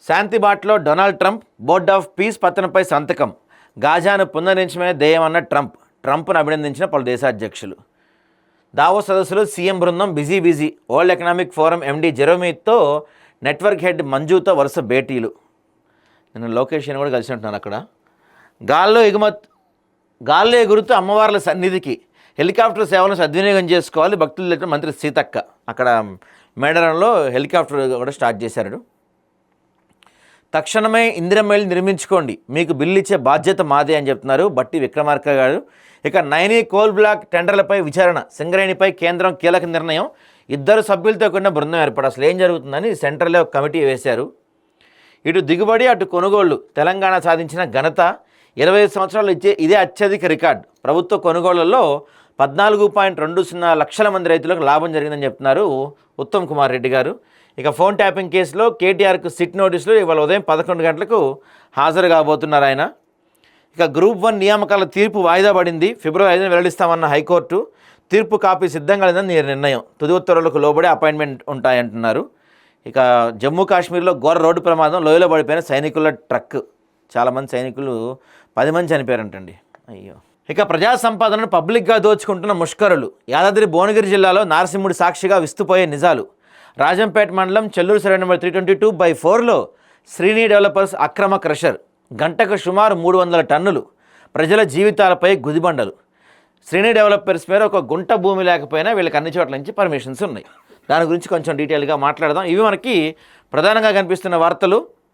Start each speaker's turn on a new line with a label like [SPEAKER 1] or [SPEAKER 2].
[SPEAKER 1] శాంతిబాట్లో Donald Trump board of peace పత్రంపై సంతకం. గాజాను పునరుద్ధరించడమే ధ్యేయమన్న ట్రంప్ను అభినందించిన పలు దేశాధ్యక్షులు. దావోస్ సదస్సులో సీఎం బృందం busy. World economic forum MD జెరోమీతో నెట్వర్క్ హెడ్ మంజుతో వరుస భేటీలు. నేను లోకేష్ని కూడా కలిసి ఉంటున్నాను అక్కడ. గాల్లో ఎగురుతూ అమ్మవార్ల సన్నిధికి హెలికాప్టర్ సేవలను సద్వినియోగం చేసుకోవాలి భక్తుల దగ్గర మంత్రి సీతక్క. అక్కడ మేడారంలో హెలికాప్టర్ కూడా స్టార్ట్ చేశారు. తక్షణమే ఇందిరమ్మ ఇల్లు నిర్మించుకోండి, మీకు బిల్లు ఇచ్చే బాధ్యత మాదే అని చెప్తున్నారు బట్టి విక్రమార్క గారు. ఇక నైనీ కోల్ బ్లాక్ టెండర్లపై విచారణ, సింగరేణిపై కేంద్రం కీలక నిర్ణయం, 2 సభ్యులతో కూడిన బృందం ఏర్పాటు. అసలు ఏం జరుగుతుందని సెంట్రల్లో ఒక కమిటీ వేశారు. ఇటు దిగుబడి అటు కొనుగోళ్లు తెలంగాణ సాధించిన ఘనత. 25 సంవత్సరాలు ఇదే అత్యధిక రికార్డు. ప్రభుత్వ కొనుగోళ్లలో 14.20 లక్షల మంది రైతులకు లాభం జరిగిందని చెప్తున్నారు ఉత్తమ్ కుమార్ రెడ్డి గారు. ఇక ఫోన్ ట్యాపింగ్ కేసులో కేటీఆర్కు సిట్ నోటీసులు ఇవాళ ఉదయం 11 గంటలకు హాజరు కాబోతున్నారు ఆయన. ఇక గ్రూప్ 1 నియామకాల తీర్పు వాయిదా పడింది. ఫిబ్రవరి 5న వెల్లడిస్తామన్న హైకోర్టు. తీర్పు కాపీ సిద్ధంగా లేదని నిర్ణయం. తుది ఉత్తర్వులకు లోబడి అపాయింట్మెంట్ ఉంటాయంటున్నారు. ఇక జమ్మూ కాశ్మీర్లో ఘోర రోడ్డు ప్రమాదం, లోయలో పడిపోయిన సైనికుల ట్రక్. చాలామంది సైనికులు 10 మంది చనిపోయారంటండి. అయ్యో. ఇక ప్రజా సంపాదనను పబ్లిక్గా దోచుకుంటున్న ముష్కరులు. యాదాద్రి భువనగిరి జిల్లాలో నారసింహుడి సాక్షిగా విస్తుపోయే నిజాలు. రాజంపేట మండలం చెల్లూరు సర్వే నెంబర్ 322/4లో శ్రీని డెవలపర్స్ అక్రమ క్రషర్. గంటకు సుమారు 300 టన్నులు. ప్రజల జీవితాలపై గుదిబండలు. శ్రీని డెవలపర్స్ పేరు ఒక గుంట భూమి లేకపోయినా వీళ్ళకి అన్ని చోట్ల నుంచి పర్మిషన్స్ ఉన్నాయి. దాని గురించి కొంచెం డీటెయిల్గా మాట్లాడదాం. ఇవి మనకి ప్రధానంగా కనిపిస్తున్న వార్తలు.